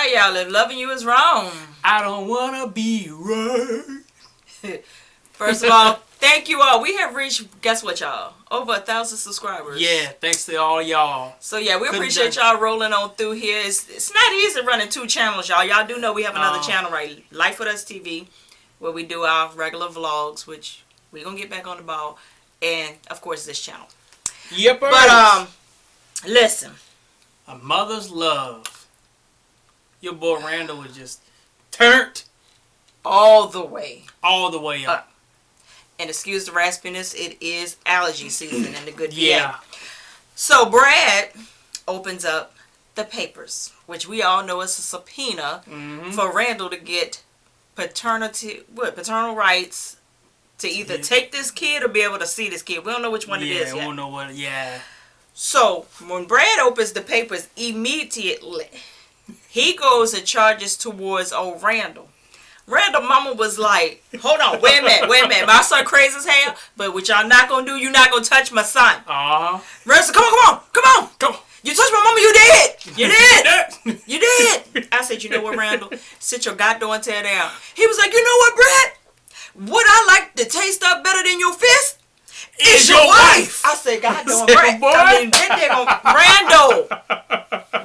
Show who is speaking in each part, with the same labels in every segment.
Speaker 1: right, y'all. If loving you is wrong,
Speaker 2: I don't want to be right.
Speaker 1: First of all, thank you all. We have reached, guess what, y'all? Over 1,000 subscribers.
Speaker 2: Yeah, thanks to all y'all.
Speaker 1: So, yeah, we appreciate y'all rolling on through here. It's not easy running 2 channels, y'all. Y'all do know we have another channel, right? Life With Us TV, where we do our regular vlogs, which we're going to get back on the ball. And, of course, this channel.
Speaker 2: Yep.
Speaker 1: But, listen.
Speaker 2: A mother's love. Your boy Randall was just turned
Speaker 1: all the way
Speaker 2: up.
Speaker 1: And excuse the raspiness, it is allergy season in the good
Speaker 2: yeah.
Speaker 1: So Brad opens up the papers, which we all know is a subpoena for Randall to get paternal rights to either take this kid or be able to see this kid. We don't know which one it is yet.
Speaker 2: We don't know what. Yeah.
Speaker 1: So when Brad opens the papers, immediately he goes and charges towards old Randall. Randall mama was like, hold on, wait a minute. My son crazy as hell, but what y'all not gonna do, you're not gonna touch my son. Randall said, come on. You touched my mama, you did. You did. I said, you know what, Randall? Sit your goddamn tail down. He was like, you know what, Brad? Would I like to taste up better than your fist? Is your wife. I said, goddamn, Brad. I mean,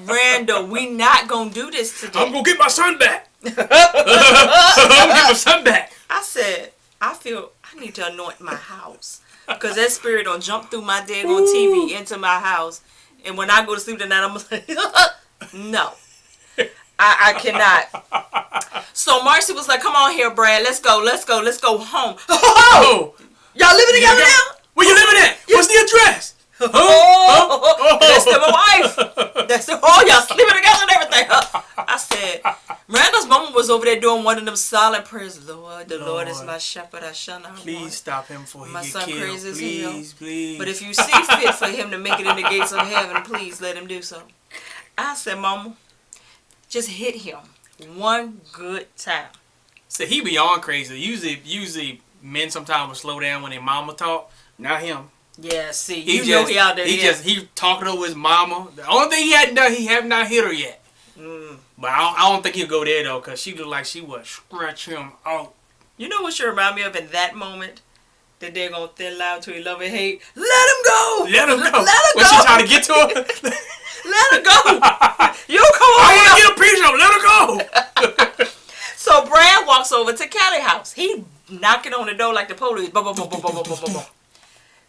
Speaker 1: Randall, we not gonna do this today.
Speaker 2: I'm gonna get my son back. I'm gonna get my son back.
Speaker 1: I said, I feel I need to anoint my house. Because that spirit don't jump through my daggone TV into my house. And when I go to sleep tonight, I'm like, no. I cannot. So Marcy was like, come on here, Brad. Let's go home. Oh! Y'all living together now?
Speaker 2: Where you living at? What's the address?
Speaker 1: That's my wife. Y'all sleeping together and everything. I said, Randall's mama was over there doing one of them silent prayers. Lord, the Lord is my shepherd. I shall not want.
Speaker 2: Please stop him before he get killed. My son crazy as hell. Please.
Speaker 1: But if you see fit for him to make it in the gates of heaven, please let him do so. I said, Mama, just hit him one good time.
Speaker 2: So he beyond crazy. Usually men sometimes will slow down when their mama talk. Not him.
Speaker 1: Yeah, see, he out there.
Speaker 2: He talking over his mama. The only thing he hadn't done, he have not hit her yet. But I don't think he'll go there though, cause she looked like she would scratch him out.
Speaker 1: You know what she remind me of in that moment? That they're gonna thin loud to love and hate. Let him go.
Speaker 2: Let him go. When she trying to get to her.
Speaker 1: Let her go. You come on.
Speaker 2: I want to get a piece of. Let her go.
Speaker 1: So Brad walks over to Kelly's house. He knocking on the door like the police.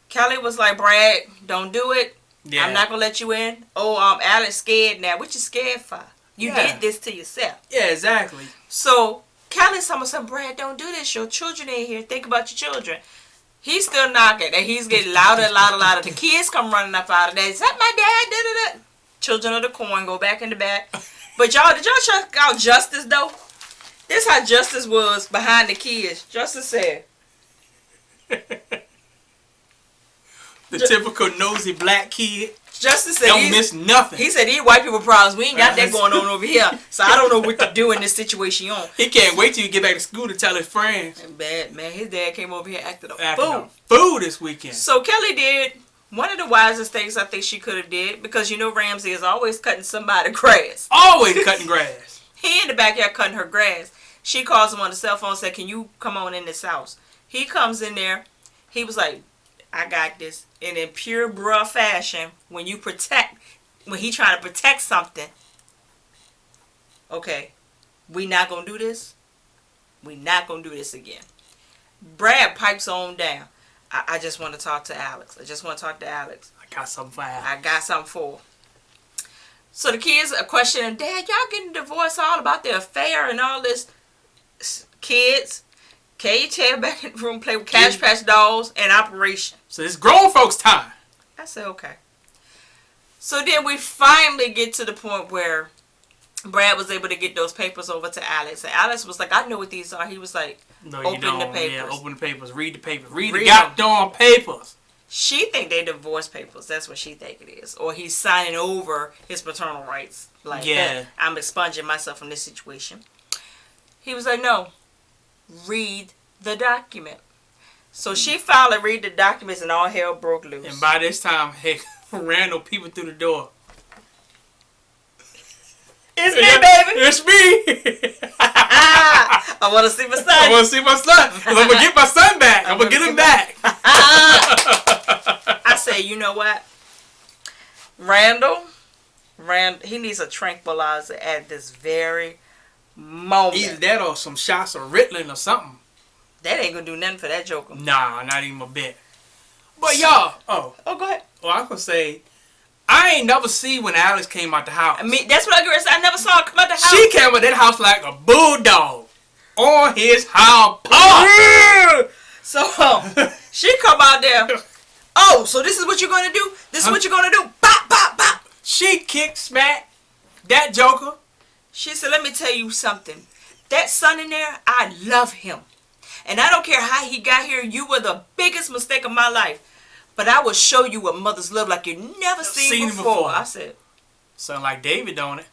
Speaker 1: Kelly was like, Brad, don't do it. Yeah. I'm not going to let you in. Oh, Alex scared now. What you scared for? You did this to yourself.
Speaker 2: Yeah, exactly.
Speaker 1: So Kelly said, Brad, don't do this. Your children in here. Think about your children. He's still knocking. And he's getting louder and louder. The kids come running up out of there. Is that my dad? Da-da-da. Children of the corn go back in the back. But y'all, did y'all check out Justice, though? This how Justice was behind the kids. Justice said...
Speaker 2: The typical nosy black kid.
Speaker 1: Justice said
Speaker 2: don't miss nothing.
Speaker 1: He said these white people problems, we ain't got that going on over here. So I don't know what to do in this situation.
Speaker 2: He can't wait till you get back to school to tell his friends.
Speaker 1: Bad man, his dad came over here acting a
Speaker 2: fool this weekend.
Speaker 1: So Kelly did one of the wisest things I think she could have did, because you know Ramsey is always cutting somebody's grass.
Speaker 2: Always cutting grass.
Speaker 1: He in the backyard cutting her grass. She calls him on the cell phone and said, can you come on in this house? He comes in there. He was like, I got this. And in pure bruh fashion, when he trying to protect something, okay, we not going to do this. We not going to do this again. Brad pipes on down. I just want to talk to Alex. I
Speaker 2: got something for
Speaker 1: her. So the kids are questioning, Dad, y'all getting divorced all about the affair and all this? Kids, can you tell back in the room, play with Cash Patch Dolls and Operation?
Speaker 2: So it's grown folks' time.
Speaker 1: I said, okay. So then we finally get to the point where Brad was able to get those papers over to Alex. And Alex was like, I know what these are. He was like,
Speaker 2: no,
Speaker 1: open the papers.
Speaker 2: Yeah, open the papers. Read the papers. Read the goddamn papers.
Speaker 1: She think they divorce papers. That's what she think it is. Or he's signing over his paternal rights. Like, yeah, I'm expunging myself from this situation. He was like, no, read the document. So she finally read the documents and all hell broke loose.
Speaker 2: And by this time, Randall peeping through the door.
Speaker 1: It's me, baby.
Speaker 2: It's me.
Speaker 1: I want to see my son.
Speaker 2: I want to see my son. I'm going to get my son back. I'm going to get him back.
Speaker 1: I say, you know what? Randall, he needs a tranquilizer at this very moment.
Speaker 2: Either that or some shots of Ritalin or something.
Speaker 1: That ain't going to do nothing for that joker.
Speaker 2: Nah, not even a bit. But y'all,
Speaker 1: go ahead.
Speaker 2: Well, I'm going to say, I ain't never seen when Alex came out the house.
Speaker 1: I mean, that's what I said. I never saw her come out the house.
Speaker 2: She came out that house like a bulldog on his hind paw.
Speaker 1: So, she come out there. Oh, so this is what you're going to do? This is what you're going to do? Bop, bop, bop.
Speaker 2: She kicked, smacked that joker.
Speaker 1: She said, let me tell you something. That son in there, I love him. And I don't care how he got here. You were the biggest mistake of my life. But I will show you what mothers love like you never seen before. I said.
Speaker 2: Sound like David, don't it?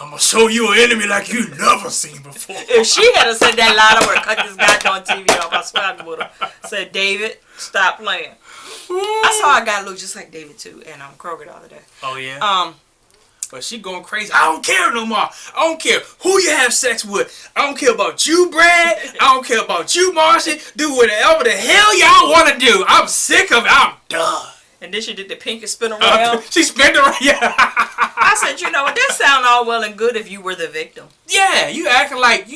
Speaker 2: I'm going to show you an enemy like you never seen before.
Speaker 1: If she had said that line, I would have cut this goddamn TV off. I swear I would have said, David, stop playing. I saw a guy look just like David, too. And I'm Kroger the other day.
Speaker 2: Oh, yeah? But she going crazy. I don't care no more. I don't care who you have sex with. I don't care about you, Brad. I don't care about you, Marcy. Do whatever the hell y'all want to do. I'm sick of it. I'm done.
Speaker 1: And then she did the pinky spin around.
Speaker 2: She spin around. Yeah.
Speaker 1: I said, you know what? That sound all well and good if you were the victim.
Speaker 2: Yeah, you acting like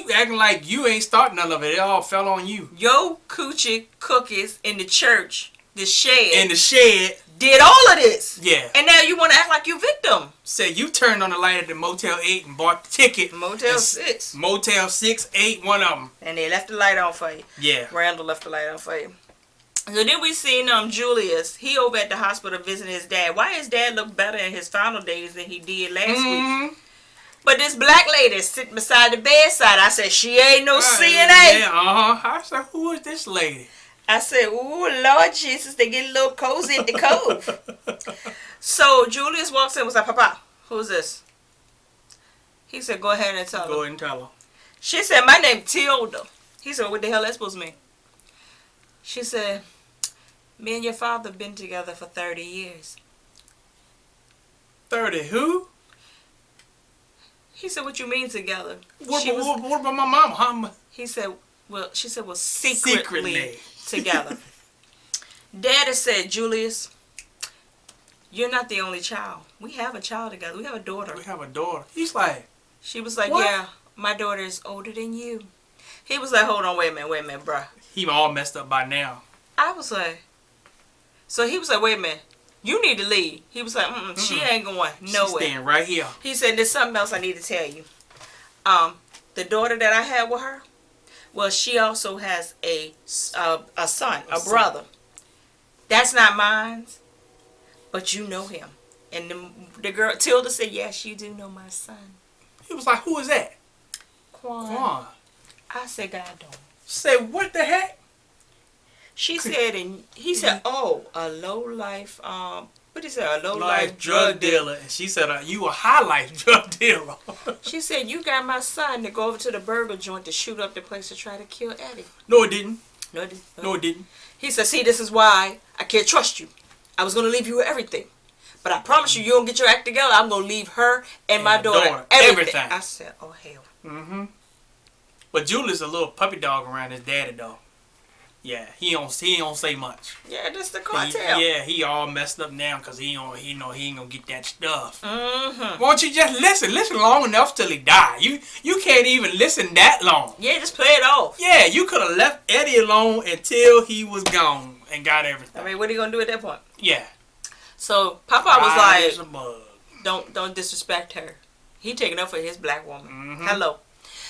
Speaker 2: you ain't starting none of it. It all fell on you.
Speaker 1: Yo coochie cookies in the church, the shed.
Speaker 2: In the shed.
Speaker 1: Did all of this.
Speaker 2: Yeah.
Speaker 1: And now you want to act like you victim.
Speaker 2: Say you turned on the light at the Motel 8 and bought the ticket.
Speaker 1: Motel 6.
Speaker 2: Motel 6, 8, one of them.
Speaker 1: And they left the light on for you.
Speaker 2: Yeah.
Speaker 1: Randall left the light on for you. So then we seen Julius. He over at the hospital visiting his dad. Why his dad look better in his final days than he did last week? But this black lady sitting beside the bedside. I said, she ain't no CNA.
Speaker 2: Yeah, I said, who is this lady?
Speaker 1: I said, ooh, Lord Jesus, they get a little cozy at the cove. So Julius walks in and was like, Papa, who's this? He said, go ahead and tell her.
Speaker 2: Go ahead and tell her.
Speaker 1: She said, my name Tilda. He said, what the hell that supposed to mean? She said, me and your father been together for 30 years.
Speaker 2: 30 who?
Speaker 1: He said, what you mean together?
Speaker 2: What about my mama?
Speaker 1: He said, she said, secretly. Together. Daddy said, Julius, you're not the only child. We have a child together. We have a daughter.
Speaker 2: We have a daughter. He's like,
Speaker 1: she was like,
Speaker 2: what?
Speaker 1: yeah, my daughter is older than you. He was like, hold on, wait a minute, bruh.
Speaker 2: He all messed up by now.
Speaker 1: I was like, so he was like, wait a minute, you need to leave. He was like, she ain't going nowhere.
Speaker 2: She's staying right here.
Speaker 1: He said, there's something else I need to tell you. The daughter that I had with her, well, she also has a son, a brother. That's not mine, but you know him. And the girl, Tilda, said, yes, you do know my son.
Speaker 2: He was like, who is that?
Speaker 1: Quan. I said, God don't.
Speaker 2: Say, what the heck?
Speaker 1: She said, and he said, oh, a low-life, what did he say, a
Speaker 2: low-life drug dealer. And she said, you a high-life drug dealer.
Speaker 1: She said, you got my son to go over to the burger joint to shoot up the place to try to kill Eddie.
Speaker 2: No, it didn't.
Speaker 1: No, it didn't.
Speaker 2: No, it didn't.
Speaker 1: He said, see, this is why I can't trust you. I was going to leave you with everything. But I promise you don't get your act together. I'm going to leave her and my daughter everything. I said, oh, hell.
Speaker 2: Mm-hmm. But Julius a little puppy dog around his daddy, though. Yeah, he don't say much.
Speaker 1: Yeah, that's the cartel.
Speaker 2: He all messed up now because he ain't gonna get that stuff.
Speaker 1: Mm-hmm.
Speaker 2: Why don't you just listen long enough till he die? You can't even listen that long.
Speaker 1: Yeah, just play it off.
Speaker 2: Yeah, you could have left Eddie alone until he was gone and got everything.
Speaker 1: I mean, what are you gonna do at that point?
Speaker 2: Yeah.
Speaker 1: So Papa was like, don't disrespect her. He taking up for his black woman.
Speaker 2: Mm-hmm.
Speaker 1: Hello.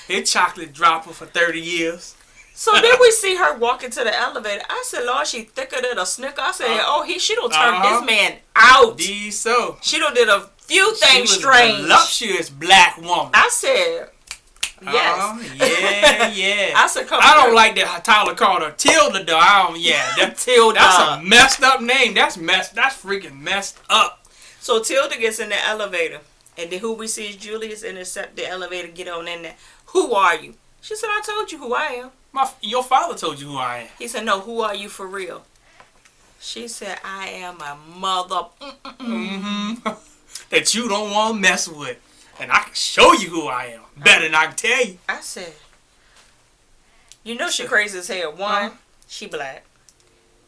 Speaker 2: His chocolate dropper for 30 years.
Speaker 1: So then we see her walking to the elevator. I said, Lord, she thicker than a snicker. I said, she don't turn this man out.
Speaker 2: Indeed so.
Speaker 1: She done did a few things strange.
Speaker 2: She was a voluptuous black woman.
Speaker 1: I said, yes.
Speaker 2: Yeah.
Speaker 1: I said, come
Speaker 2: I don't like that Tyler called her Tilda, though.
Speaker 1: Tilda.
Speaker 2: That's a messed up name. That's freaking messed up.
Speaker 1: So Tilda gets in the elevator. And then who we see is Julius intercept the elevator, get on in there. Who are you? She said, I told you who I am.
Speaker 2: Your father told you who I am.
Speaker 1: He said, no, who are you for real? She said, I am a mother.
Speaker 2: Mm-hmm. That you don't want to mess with. And I can show you who I am. Better than I can tell you.
Speaker 1: I said, you know she crazy as hell. One, she black.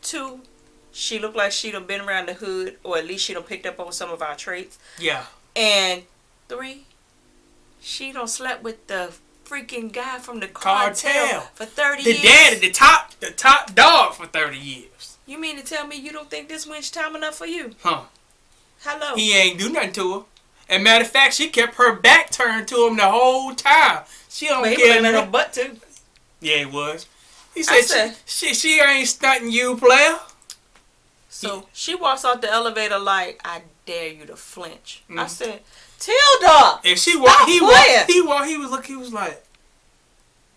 Speaker 1: Two, she look like she done been around the hood, or at least she done picked up on some of our traits.
Speaker 2: Yeah.
Speaker 1: And three, she done slept with the freaking guy from the cartel for 30 years.
Speaker 2: The daddy, the top dog for 30 years.
Speaker 1: You mean to tell me you don't think this winch time enough for you?
Speaker 2: Huh.
Speaker 1: Hello.
Speaker 2: He ain't do nothing to her. And matter of fact, she kept her back turned to him the whole time. She don't care.
Speaker 1: He was in her butt too.
Speaker 2: Yeah, it was. He said, she ain't stunting you, player.
Speaker 1: So she walks out the elevator like, I dare you to flinch. I said, Tilda!
Speaker 2: If she walked, he was like,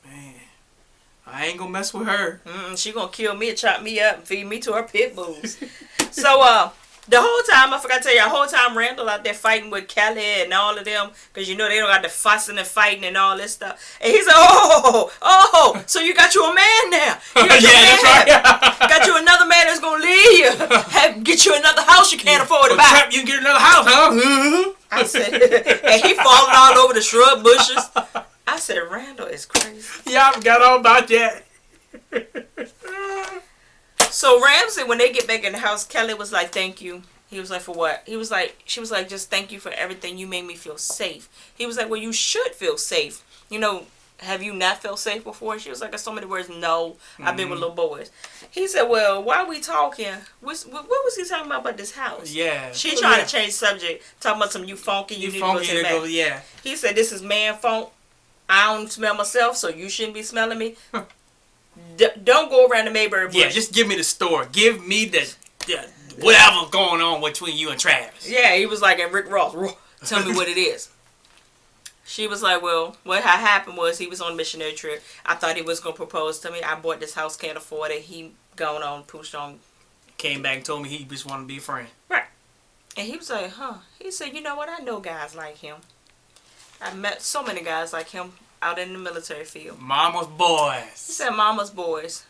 Speaker 2: man, I ain't gonna mess with her.
Speaker 1: She gonna kill me and chop me up and feed me to her pit bulls. So, the whole time, I forgot to tell you, the whole time Randall out there fighting with Kelly and all of them, because you know they don't got the fussing and fighting and all this stuff. And he said, oh, so you got you a man now. You got
Speaker 2: that's right.
Speaker 1: Got you another man that's going to leave you. Get you another house you can't afford to buy.
Speaker 2: You can get another house, huh?
Speaker 1: I said, and he falling all over the shrub bushes. I said, Randall is crazy.
Speaker 2: Yeah, I forgot all about that.
Speaker 1: So Ramsey, when they get back in the house, Kelly was like, thank you. He was like, for what? She was like, just thank you for everything. You made me feel safe. He was like, well, you should feel safe. You know, have you not felt safe before? She was like, in so many words, no. I've been with little boys. He said, well, why are we talking? What was he talking about this house?
Speaker 2: Yeah.
Speaker 1: She trying to change subject. Talking about some you funky. You need
Speaker 2: funky
Speaker 1: to go
Speaker 2: yeah.
Speaker 1: He said, this is man funk. I don't smell myself, so you shouldn't be smelling me. Don't go around the Mayberry bush.
Speaker 2: Yeah, just give me the story. Give me the whatever's going on between you and Travis.
Speaker 1: Yeah, he was like, and Rick Ross, tell me what it is. She was like, well, what had happened was he was on a missionary trip. I thought he was going to propose to me. I bought this house, can't afford it. He gone on, pushed on.
Speaker 2: Came back and told me he just wanted to be a friend.
Speaker 1: Right. And he was like, He said, you know what? I know guys like him. I met so many guys like him out in the military field.
Speaker 2: Mama's boys.
Speaker 1: He said, mama's boys.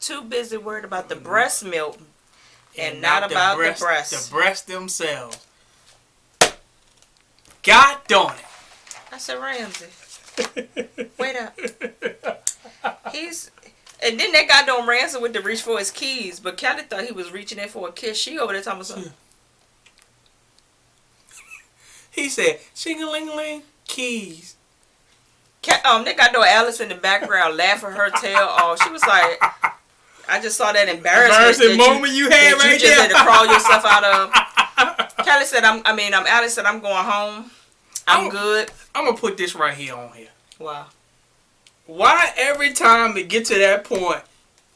Speaker 1: Too busy worried about the breast milk and not about the breasts.
Speaker 2: The breasts themselves. God darn it.
Speaker 1: I said, Ramsey, wait up. And then that guy don't Ramsey with to reach for his keys, but Kelly thought he was reaching in for a kiss. She over there talking about something.
Speaker 2: He said, shing-a-ling-a-ling, keys.
Speaker 1: They got no Alice in the background laughing her tail off. She was like, I just saw that embarrassing
Speaker 2: moment you had right there.
Speaker 1: You just had to crawl yourself out of. Kelly said, Alice said, I'm going home. I'm good.
Speaker 2: I'm going to put this right here on here.
Speaker 1: Wow.
Speaker 2: Why every time it get to that point,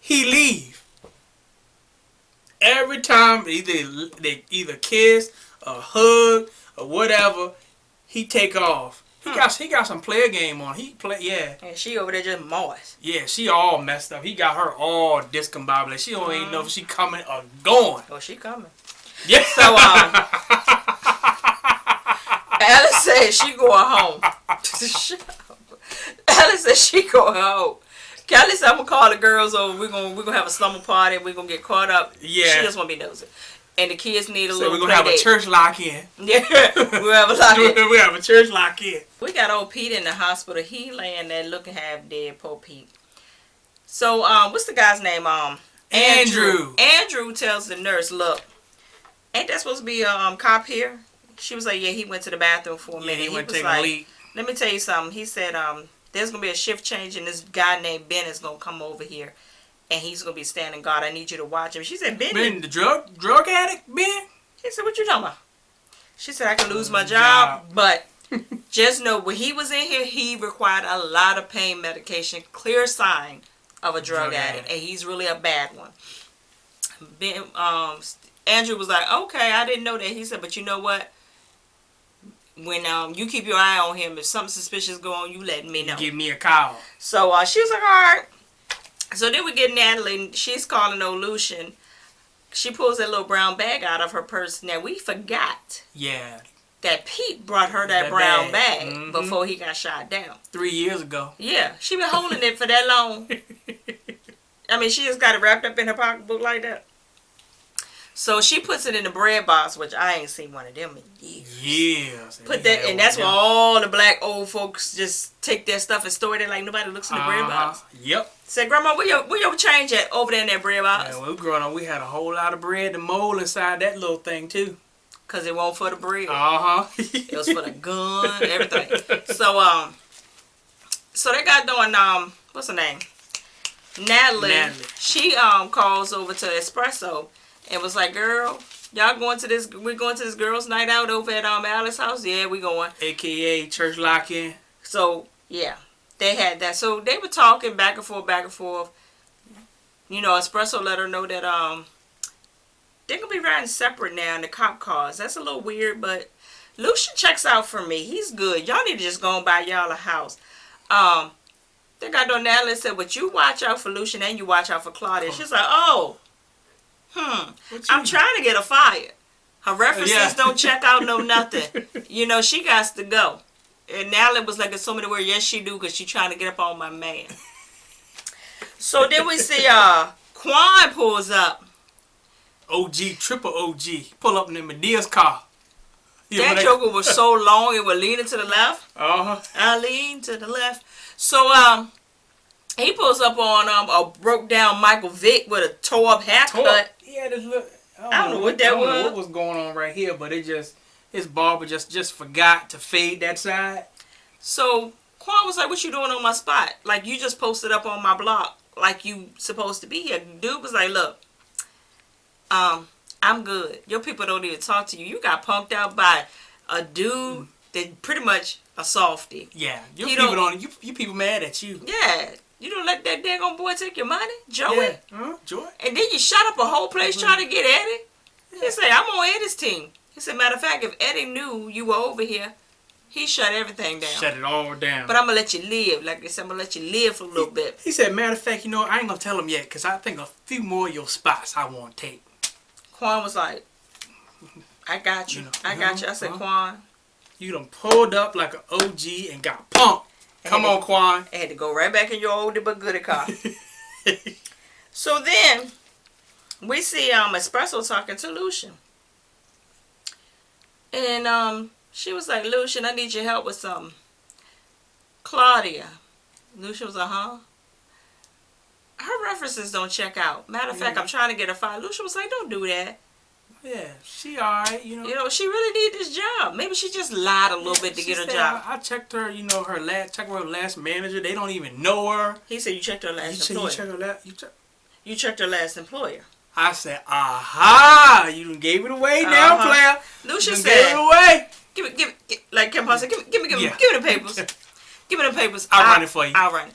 Speaker 2: he leave? Every time they either kiss or hug or whatever, he take off. He got some player game on. He play, yeah.
Speaker 1: And she over there just moist.
Speaker 2: Yeah, she all messed up. He got her all discombobulated. She don't even know if she coming or going.
Speaker 1: Oh, she coming.
Speaker 2: Yeah.
Speaker 1: So Alice said she going home. Alice said she going home. Kelly said, I'm gonna call the girls over. We're gonna have a slumber party. We're gonna get caught up.
Speaker 2: Yeah.
Speaker 1: She just wanna be nosy. And the kids need a little.
Speaker 2: So we're gonna have a church lock-in.
Speaker 1: Yeah, we'll have a lock-in.
Speaker 2: We have a church lock-in.
Speaker 1: We got old Pete in the hospital. He laying there looking half dead. Poor Pete. So what's the guy's name?
Speaker 2: Andrew.
Speaker 1: Andrew tells the nurse, look, ain't that supposed to be a cop here? She was like, yeah, he went to the bathroom for a minute.
Speaker 2: He went to take
Speaker 1: like,
Speaker 2: a leak.
Speaker 1: Let me tell you something. He said, there's gonna be a shift change, and this guy named Ben is gonna come over here. And he's going to be standing guard. I need you to watch him. She said, Ben,
Speaker 2: the drug addict, Ben?
Speaker 1: He said, what you talking about? She said, I can lose my job. But just know, when he was in here, he required a lot of pain medication. Clear sign of a drug addict. And he's really a bad one. Ben, Andrew was like, okay, I didn't know that. He said, but you know what? When you keep your eye on him, if something suspicious go on, you let me know.
Speaker 2: Give me a call.
Speaker 1: So she was like, all right. So then we get Natalie. She's calling old Lucian. She pulls that little brown bag out of her purse. Now, we forgot.
Speaker 2: Yeah.
Speaker 1: That Pete brought her that brown bag before he got shot down. 3
Speaker 2: years ago.
Speaker 1: Yeah. She been holding it for that long. I mean, she just got it wrapped up in her pocketbook like that. So she puts it in the bread box, which I ain't seen one of them in years.
Speaker 2: Yeah.
Speaker 1: Put that, and that's where all the black old folks just take their stuff and store it there like nobody looks in the bread box.
Speaker 2: Yep.
Speaker 1: Said, Grandma, where your change at over there in that bread box?
Speaker 2: Yeah, when we were growing up, we had a whole lot of bread and mold inside that little thing too.
Speaker 1: Cause it wasn't for the bread.
Speaker 2: It
Speaker 1: was for the gun, everything. So they got doing what's her name? Natalie. She calls over to Espresso and was like, girl, y'all going to this? We're going to this girls' night out over at Alice's house. Yeah, we going.
Speaker 2: AKA church lock-in.
Speaker 1: So yeah, they had that. So they were talking back and forth. You know, Espresso let her know that they're gonna be riding separate now in the cop cars. That's a little weird, but Lucian checks out for me. He's good. Y'all need to just go and buy y'all a house. They got on Natalie and said, but you watch out for Lucian and you watch out for Claudia. She's like, I'm trying to get her fired. Her references don't check out no nothing. You know, she got to go. And Natalie was like, in so many words, yes, she do, because she trying to get up on my man. So then we see Quan pulls up.
Speaker 2: OG, triple OG. Pull up in Medea's car.
Speaker 1: That joker was so long, it was leaning to the left. I lean to the left. So, he pulls up on a broke down Michael Vick with a tore up haircut.
Speaker 2: Yeah, this look.
Speaker 1: I don't know what that was.
Speaker 2: I don't know what was going on right here, but his barber just forgot to fade that side. So
Speaker 1: Quan was like, what you doing on my spot? Like, you just posted up on my block like you supposed to be here. Dude was like, look, I'm good. Your people don't even talk to you. You got punked out by a dude that pretty much a softie.
Speaker 2: Yeah, your people don't. You people mad at you.
Speaker 1: Yeah, you don't let that daggone boy take your money, Joey.
Speaker 2: Yeah, Joey.
Speaker 1: And then you shut up a whole place trying to get Eddie. He said, I'm on Eddie's team. He said, matter of fact, if Eddie knew you were over here, he shut everything down.
Speaker 2: Shut it all down.
Speaker 1: But I'm going to let you live. Like I said, I'm going to let you live for a little bit.
Speaker 2: He said, matter of fact, you know, I ain't going to tell him yet because I think a few more of your spots I want to take.
Speaker 1: Quan was like, I got you. I got you. I said, Quan.
Speaker 2: You done pulled up like an OG and got pumped. Come on, Quan.
Speaker 1: I had to go right back in your oldie but goodie car. So then, we see Espresso talking to Lucian. And she was like, Lucian, I need your help with something. Claudia. Lucian was like, huh? Her references don't check out. Matter of fact, I'm trying to get her fired. Lucian was like, don't do that.
Speaker 2: Yeah, she alright, you know.
Speaker 1: You know, she really need this job. Maybe she just lied a little bit to get her job.
Speaker 2: I checked her, you know, her last manager. They don't even know her.
Speaker 1: He said you checked her last employer.
Speaker 2: You
Speaker 1: checked her last employer.
Speaker 2: I said, aha! You done gave it away now, player.
Speaker 1: Lucian said,
Speaker 2: gave it away.
Speaker 1: Give like Kim Hall said, give me the papers. Give me the papers.
Speaker 2: I'll run it for you.
Speaker 1: I'll run it.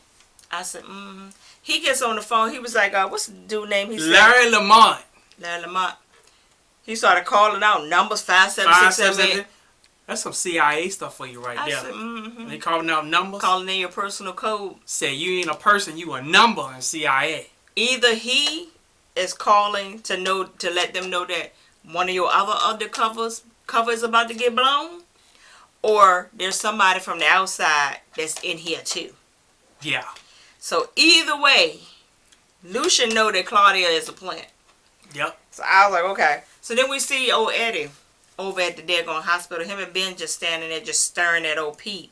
Speaker 1: I said, He gets on the phone. He was like, what's the dude name? He said,
Speaker 2: Larry Lamont.
Speaker 1: He started calling out numbers 57678.
Speaker 2: That's some CIA stuff for you right there.
Speaker 1: I said,
Speaker 2: They calling out numbers.
Speaker 1: Calling in your personal code.
Speaker 2: Say you ain't a person, you a number in CIA.
Speaker 1: Either he is calling to let them know that one of your other undercovers is about to get blown, or there's somebody from the outside that's in here too.
Speaker 2: Yeah.
Speaker 1: So either way, Lucian know that Claudia is a plant.
Speaker 2: Yep.
Speaker 1: So I was like, okay. So then we see old Eddie over at the daggone hospital. Him and Ben just standing there just staring at old Pete.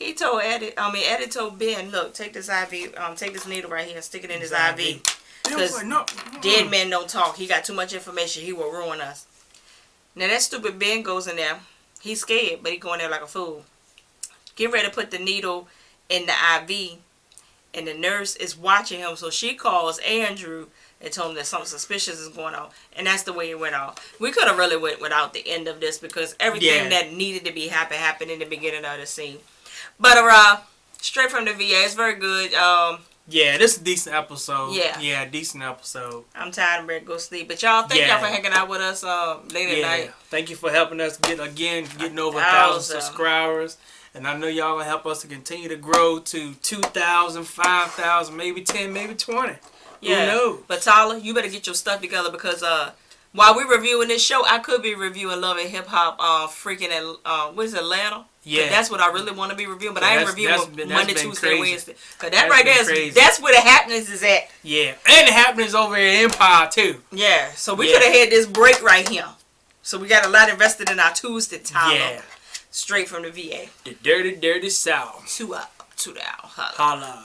Speaker 1: Eddie told Ben, look, take this IV, take this needle right here and stick it in his IV. Because dead men don't talk. He got too much information. He will ruin us. Now that stupid Ben goes in there. He's scared, but he going there like a fool. Get ready to put the needle in the IV. And the nurse is watching him. So she calls Andrew and told him that something suspicious is going on. And that's the way it went off. We could have really went without the end of this because everything that needed to be happened in the beginning of the scene. But straight from the VA, it's very good.
Speaker 2: Yeah, this is a decent episode.
Speaker 1: Yeah,
Speaker 2: decent episode.
Speaker 1: I'm tired and ready to go sleep. But y'all, thank y'all for hanging out with us late at night.
Speaker 2: Thank you for helping us getting over 1,000 subscribers. And I know y'all gonna help us to continue to grow to 2,000, 5,000, maybe 10, maybe 20.
Speaker 1: Yeah.
Speaker 2: Who knows?
Speaker 1: But Tyler, you better get your stuff together because while we're reviewing this show, I could be reviewing Love and Hip Hop, freaking what is it, Atlanta?
Speaker 2: Yeah.
Speaker 1: That's what I really want to be reviewing, but I ain't reviewing Monday, Tuesday, and Wednesday. Cause that right there, that's where the happenings is at.
Speaker 2: Yeah, and the happenings over in Empire too.
Speaker 1: Yeah, so we could have had this break right here. So we got a lot invested in our Tuesday time. Yeah. Straight from the VA.
Speaker 2: The dirty, dirty South.
Speaker 1: To the hour.
Speaker 2: Holla.